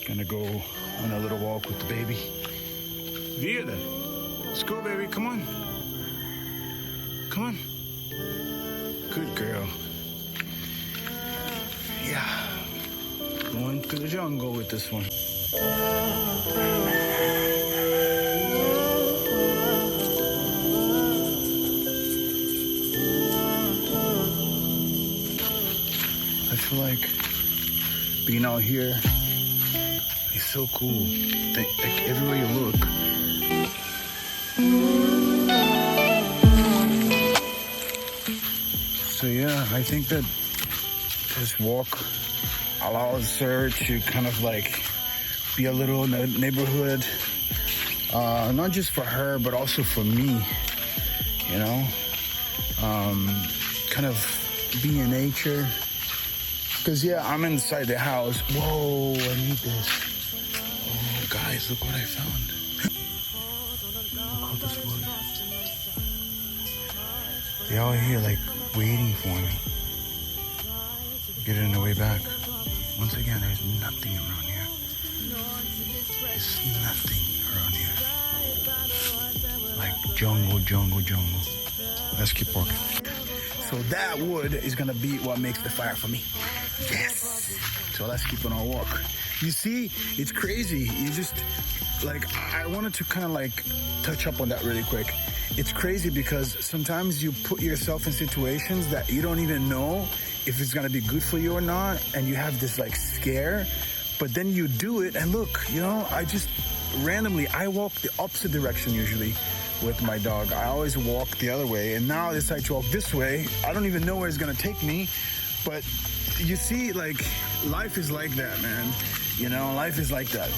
Gonna go on a little walk with the baby. Via then. Let's go, baby. Come on. Come on. Good girl. Yeah. Going through the jungle with this one. I feel like being out here is so cool. Like everywhere you look. So yeah, I think that this walk allows her to kind of like be a little in the neighborhood, not just for her, but also for me, you know, kind of be in nature. Because yeah, I'm inside the house. Whoa, I need this. Oh, guys, look what I found. Look how this was. They're all here like waiting for me. Get it on the way back. Once again, there's nothing around here. There's nothing around here. Like jungle. Let's keep walking. So that wood is gonna be what makes the fire for me. Yes. So let's keep on our walk. You see, it's crazy. You just, like, I wanted to kind of like touch up on that really quick. It's crazy because sometimes you put yourself in situations that you don't even know if it's gonna be good for you or not, and you have this like scare, but then you do it, and look, you know, I just randomly, I walk the opposite direction usually with my dog. I always walk the other way, and now I decide to walk this way. I don't even know where it's gonna take me, but you see, like, life is like that, man. You know, life is like that.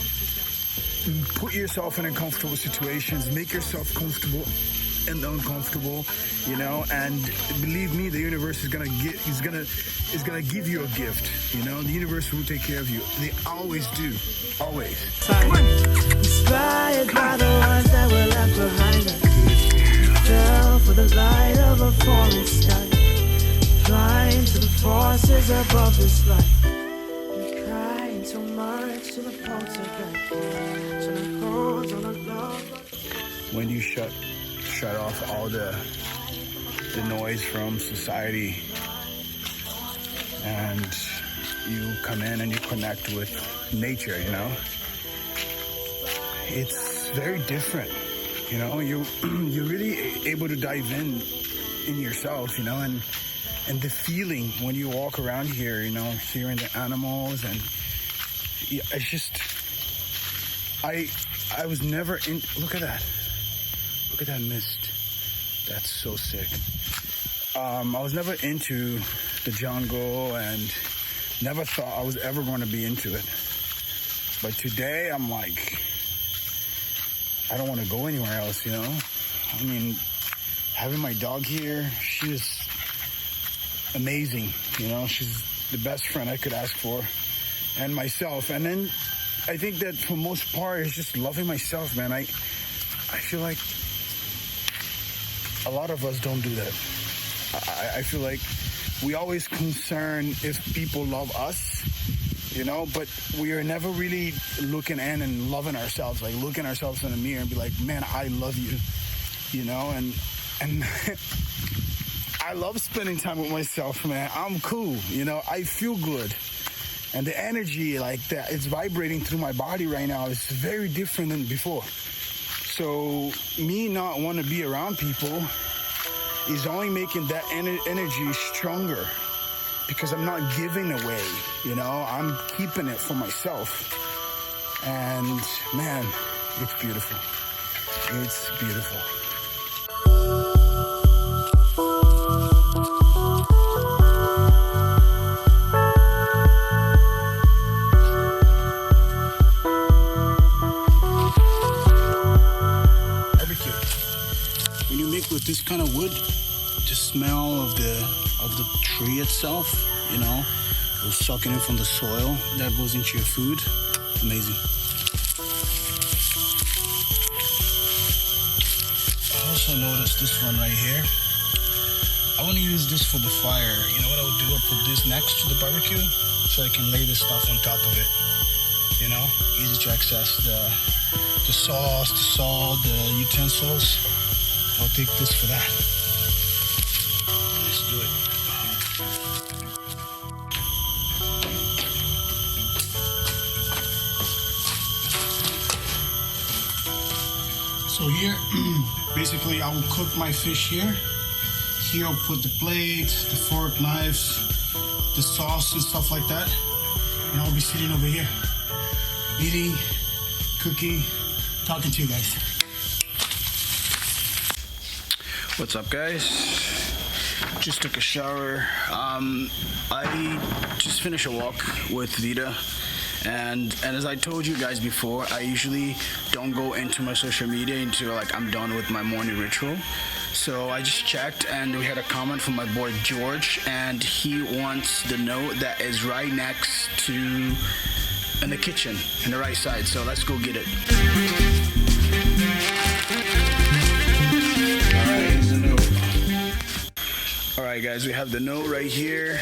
Put yourself in uncomfortable situations, make yourself comfortable and uncomfortable, you know, and believe me, the universe is gonna give you a gift, you know. The universe will take care of you. They always do, always. Come on. Inspired by the ones that were left behind us. Fell for the light of a falling sky. Flying to the forces above this life. And crying so much to the poltergeist. So it holds on a love. When you shut off all the noise from society, and you come in and you connect with nature, you know, it's very different. You know, you're really able to dive in yourself, you know, and the feeling when you walk around here, you know, hearing the animals, and it's just, I was never in. Look at that. Look at that mist. That's so sick. I was never into the jungle and never thought I was ever going to be into it. But today I'm like, I don't want to go anywhere else, you know? I mean, having my dog here, she is amazing, you know? She's the best friend I could ask for, and myself. And then I think that for most part, it's just loving myself, man. I feel like a lot of us don't do that. I feel like we always concern if people love us, you know, but we are never really looking in and loving ourselves, like looking ourselves in the mirror and be like, man, I love you, you know, and I love spending time with myself, man. I'm cool, you know, I feel good. And the energy like that, it's vibrating through my body right now. It's very different than before. So me not want to be around people is only making that energy stronger, because I'm not giving away, you know, I'm keeping it for myself. And man, it's beautiful. It's beautiful. With this kind of wood, the smell of the tree itself, you know, it was sucking in from the soil that goes into your food. Amazing. I also noticed this one right here. I want to use this for the fire. You know what I would do? I'll put this next to the barbecue so I can lay this stuff on top of it. you know, easy to access. The sauce, the salt, the utensils. I'll take this for that. Let's do it. So here, basically I will cook my fish here. Here I'll put the plate, the fork, knives, the sauce and stuff like that. And I'll be sitting over here, eating, cooking, talking to you guys. What's up, guys? Just took a shower. I just finished a walk with Vita. And as I told you guys before, I usually don't go into my social media until like I'm done with my morning ritual. So I just checked and we had a comment from my boy George, and he wants the note that is right next to in the kitchen in the right side. So let's go get it. Alright, here's the note. Alright guys, we have the note right here.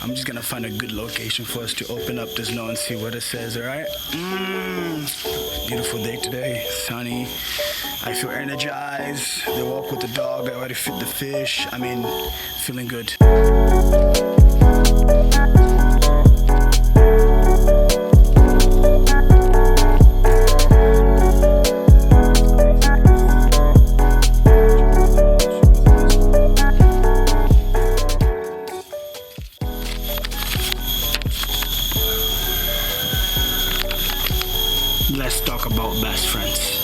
I'm just gonna find a good location for us to open up this note and see what it says, alright? Beautiful day today, sunny. I feel energized. The walk with the dog, I already fed the fish. I mean, feeling good. Let's talk about best friends.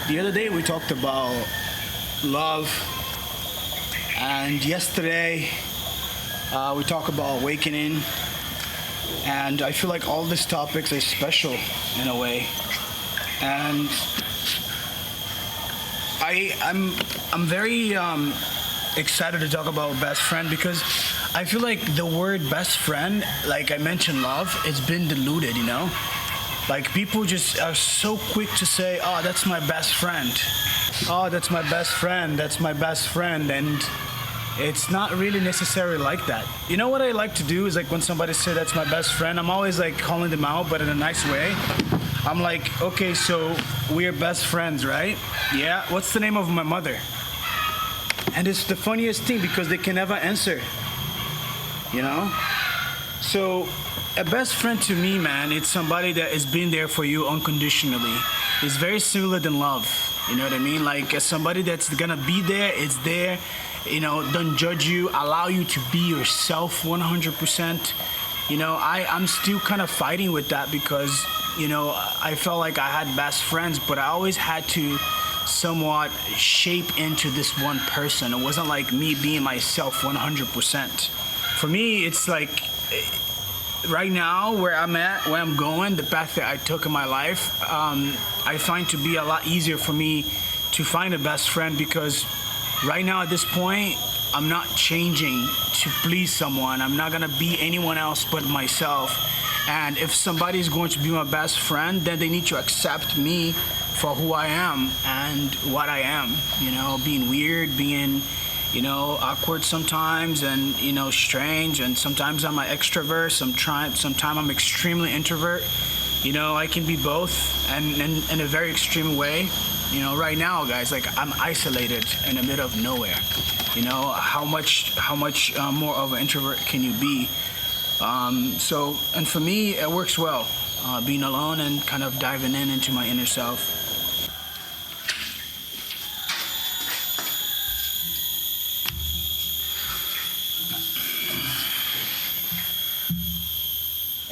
The other day we talked about love, and yesterday we talked about awakening, and I feel like all these topics are special in a way, and I'm very excited to talk about best friend because I feel like the word best friend, like I mentioned love, it's been diluted, you know? Like people just are so quick to say, oh, that's my best friend. Oh, that's my best friend. That's my best friend. And it's not really necessarily like that. You know what I like to do is like when somebody says that's my best friend, I'm always like calling them out, but in a nice way. I'm like, okay, so we're best friends, right? Yeah, what's the name of my mother? And it's the funniest thing because they can never answer, you know? So a best friend to me, man, it's somebody that has been there for you unconditionally. It's very similar than love, you know what I mean? Like somebody that's gonna be there, it's there, you know, don't judge you, allow you to be yourself 100%. You know, I'm still kind of fighting with that because, you know, I felt like I had best friends, but I always had to somewhat shape into this one person. It wasn't like me being myself 100%. For me, it's like right now where I'm at, where I'm going, the path that I took in my life, I find to be a lot easier for me to find a best friend because right now at this point, I'm not changing to please someone. I'm not gonna be anyone else but myself. And if somebody is going to be my best friend, then they need to accept me for who I am and what I am, you know, being weird, being, you know, awkward sometimes and, you know, strange, and sometimes I'm an extrovert, sometimes I'm extremely introvert. You know, I can be both and in a very extreme way. You know, right now, guys, like I'm isolated in the middle of nowhere. You know, how much more of an introvert can you be? So, and for me, it works well, being alone and kind of diving into my inner self.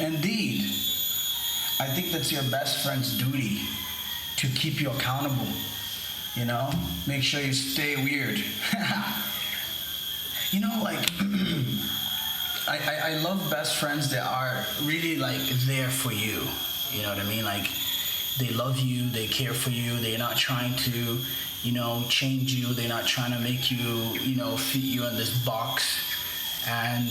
Indeed, I think that's your best friend's duty to keep you accountable, you know? Make sure you stay weird. You know, like, I love best friends that are really, like, there for you. You know what I mean? Like, they love you, they care for you, they're not trying to, you know, change you, they're not trying to make you, you know, fit you in this box. And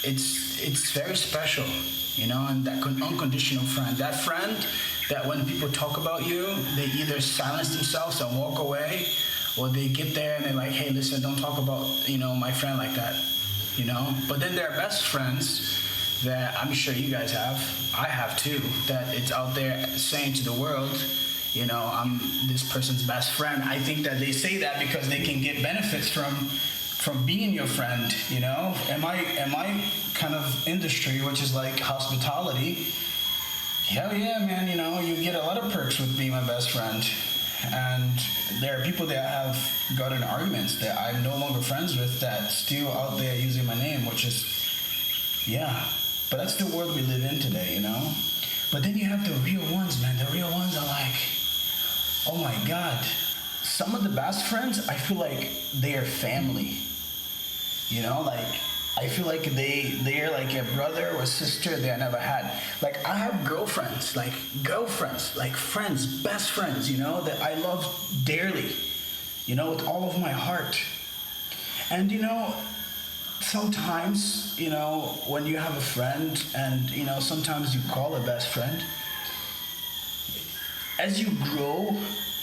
it's very special, you know, and that unconditional friend, that friend that when people talk about you, they either silence themselves and walk away, Or they get there and they're like, hey, listen, don't talk about, my friend like that, But then there are best friends that I'm sure you guys have, I have too, that it's out there saying to the world, I'm this person's best friend. I think that they say that because they can get benefits from being your friend, In my kind of industry, which is like hospitality, hell yeah, man, you get a lot of perks with being my best friend. And there are people that have gotten arguments that I'm no longer friends with that still out there using my name, which is, yeah. But that's the world we live in today, But then you have the real ones, man. The real ones are like, oh my God. Some of the best friends, I feel like they are family. I feel like they're like a brother or sister that I never had. Like, I have girlfriends, like friends, best friends, that I love dearly, with all of my heart. And, sometimes, when you have a friend and, sometimes you call a best friend, as you grow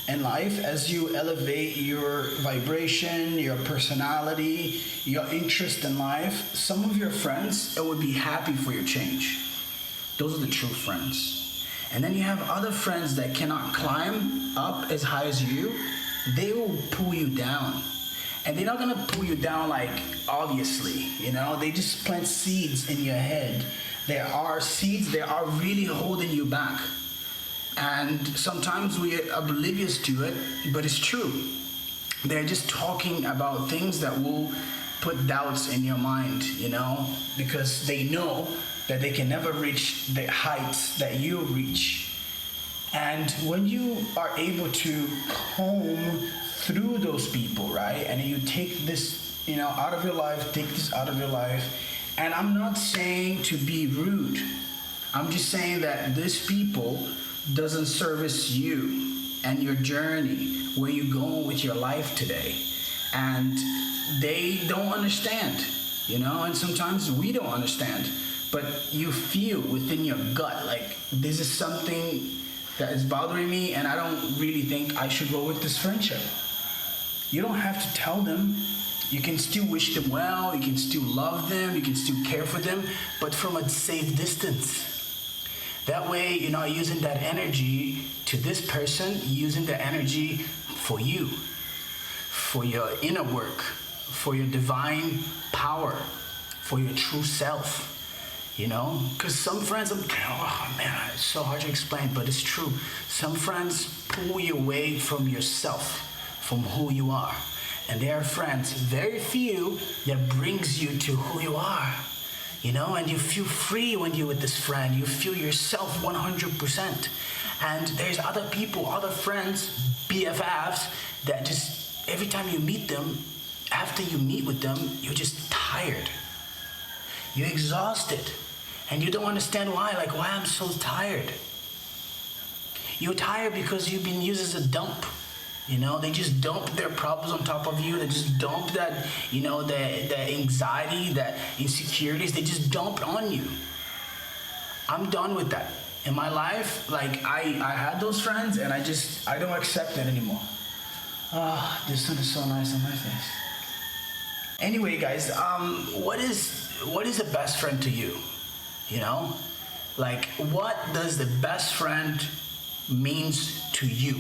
in life, as you elevate your vibration, your personality, your interest in life, some of your friends would be happy for your change. Those are the true friends. And then you have other friends that cannot climb up as high as you. They will pull you down. And they're not gonna pull you down like obviously, they just plant seeds in your head. There are seeds that are really holding you back. And sometimes we're oblivious to it, but it's true. They're just talking about things that will put doubts in your mind, because they know that they can never reach the heights that you reach. And when you are able to comb through those people, right, and you take this, out of your life, and I'm not saying to be rude. I'm just saying that these people doesn't service you and your journey, where you're going with your life today. And they don't understand, and sometimes we don't understand, but you feel within your gut, like, this is something that is bothering me and I don't really think I should go with this friendship. You don't have to tell them. You can still wish them well, you can still love them, you can still care for them, but from a safe distance. That way, you're not using that energy to this person, you're using the energy for you, for your inner work, for your divine power, for your true self, Because some friends, oh man, it's so hard to explain, but it's true. Some friends pull you away from yourself, from who you are. And there are friends, very few, that brings you to who you are. And you feel free when you're with this friend. You feel yourself 100%. And there's other people, other friends, BFFs, that just, every time you meet them, after you meet with them, you're just tired. You're exhausted. And you don't understand why. Like, why I'm so tired. You're tired because you've been used as a dump. They just dump their problems on top of you. They just dump that, the anxiety, that insecurities. They just dump on you. I'm done with that. In my life, like, I had those friends and I don't accept it anymore. The sun is so nice on my face. Anyway, guys, what is a best friend to you? Like, what does the best friend means to you?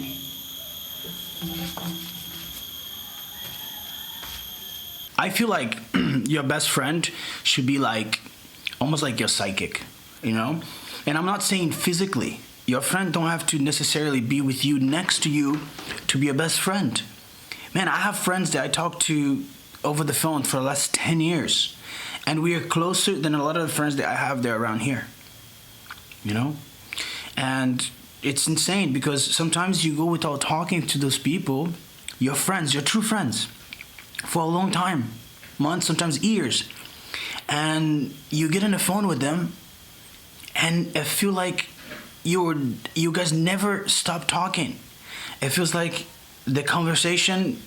I feel like your best friend should be like, almost like your psychic, And I'm not saying physically. Your friend don't have to necessarily be with you, next to you, to be your best friend. Man, I have friends that I talk to over the phone for the last 10 years. And we are closer than a lot of the friends that I have there around here. And it's insane because sometimes you go without talking to those people, your friends, your true friends, for a long time, months, sometimes years. And you get on the phone with them and I feel like you guys never stop talking. It feels like the conversation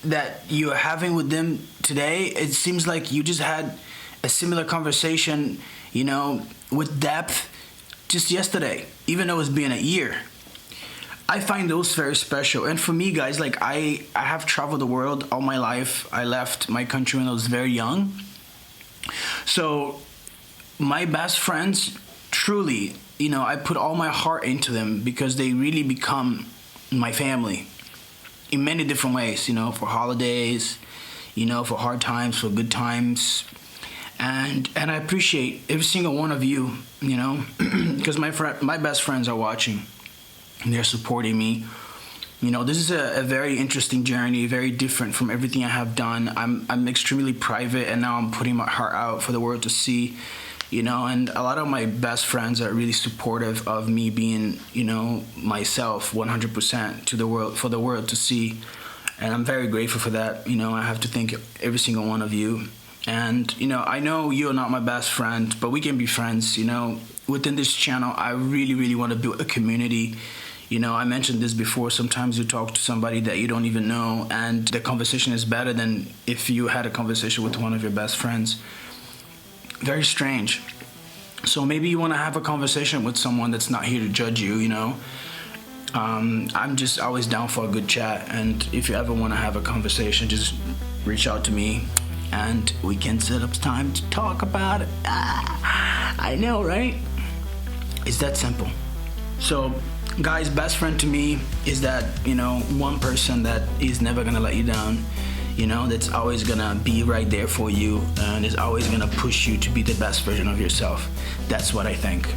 that you're having with them today, it seems like you just had a similar conversation, with depth just yesterday, even though it's been a year. I find those very special. And for me, guys, like I have traveled the world all my life. I left my country when I was very young. So my best friends, truly, you know, I put all my heart into them because they really become my family in many different ways, you know, for holidays, you know, for hard times, for good times. And I appreciate every single one of you, you know, because my best friends are watching and they're supporting me. You know, this is a very interesting journey, very different from everything I have done. I'm extremely private, and now I'm putting my heart out for the world to see, you know, and a lot of my best friends are really supportive of me being, you know, myself 100% to the world, for the world to see. And I'm very grateful for that. You know, I have to thank every single one of you. And, you know, I know you're not my best friend, but we can be friends, you know. Within this channel, I really, really want to build a community. You know, I mentioned this before, sometimes you talk to somebody that you don't even know, and the conversation is better than if you had a conversation with one of your best friends. Very strange. So maybe you want to have a conversation with someone that's not here to judge you, you know. I'm just always down for a good chat, and if you ever want to have a conversation, just reach out to me, and we can set up time to talk about it. I know, right? It's that simple. So, guys, best friend to me is that, you know, one person that is never gonna let you down, you know, that's always gonna be right there for you and is always gonna push you to be the best version of yourself. That's what I think.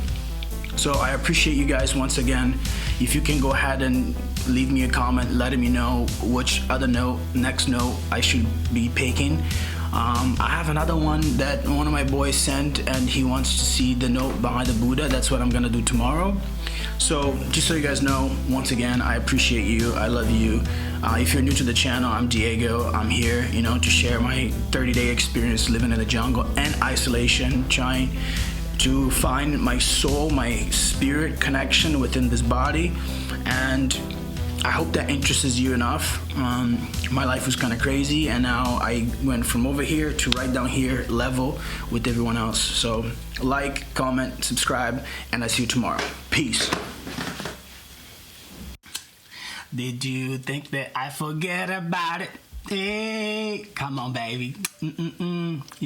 So I appreciate you guys once again. If you can go ahead and leave me a comment letting me know which other next note I should be picking. I have another one that one of my boys sent, and he wants to see the note behind the Buddha. That's what I'm gonna do tomorrow. So just so you guys know, once again, I appreciate you. I love you. If you're new to the channel, I'm Diego. I'm here, you know, to share my 30-day experience living in the jungle and isolation, trying to find my soul, my spirit connection within this body. And I hope that interests you enough. My life was kind of crazy, and now I went from over here to right down here level with everyone else. So like, comment, subscribe, and I'll see you tomorrow. Peace. Did you think that I forget about it? Hey, come on, baby. You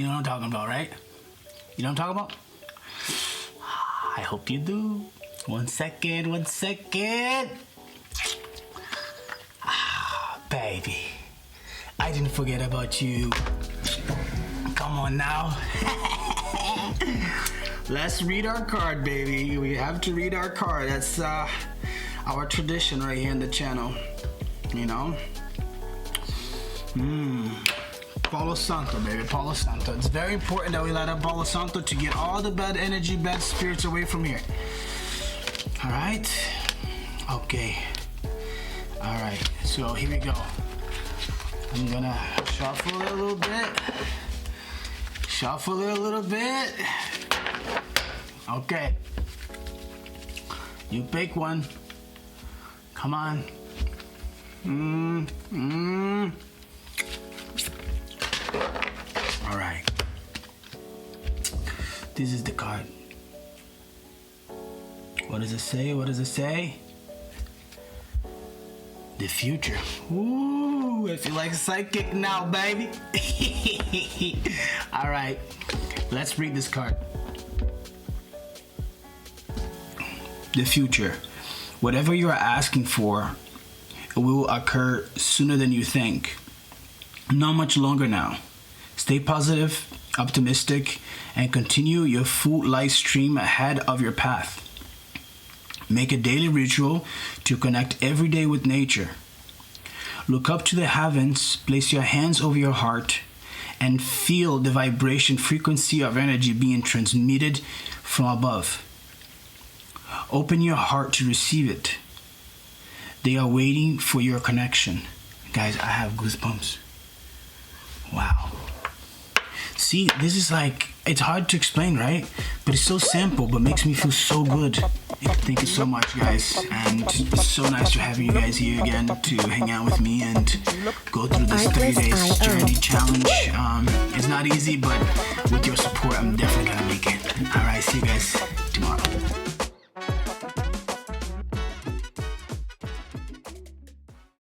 know what I'm talking about, right? You know what I'm talking about? I hope you do. 1 second, 1 second. Baby, I didn't forget about you. Come on now. Let's read our card, baby. We have to read our card. That's our tradition right here in the channel. You know? Palo Santo, baby. Palo Santo. It's very important that we light up Palo Santo to get all the bad energy, bad spirits away from here. All right? Okay. All right, so here we go. I'm gonna shuffle it a little bit. Shuffle it a little bit. Okay. You pick one. Come on. All right. This is the card. What does it say? What does it say? The future. Ooh, I feel like psychic now, baby. All right, let's read this card. The future. Whatever you are asking for, it will occur sooner than you think. Not much longer now. Stay positive, optimistic, and continue your full life stream ahead of your path. Make a daily ritual to connect every day with nature. Look up to the heavens, place your hands over your heart, and feel the vibration frequency of energy being transmitted from above. Open your heart to receive it. They are waiting for your connection. Guys, I have goosebumps. Wow. See, this is like, it's hard to explain, right? But it's so simple, but makes me feel so good. Thank you so much, guys. And it's so nice to have you guys here again to hang out with me and go through this 30 days journey challenge. It's not easy, but with your support, I'm definitely gonna make it. All right, see you guys tomorrow.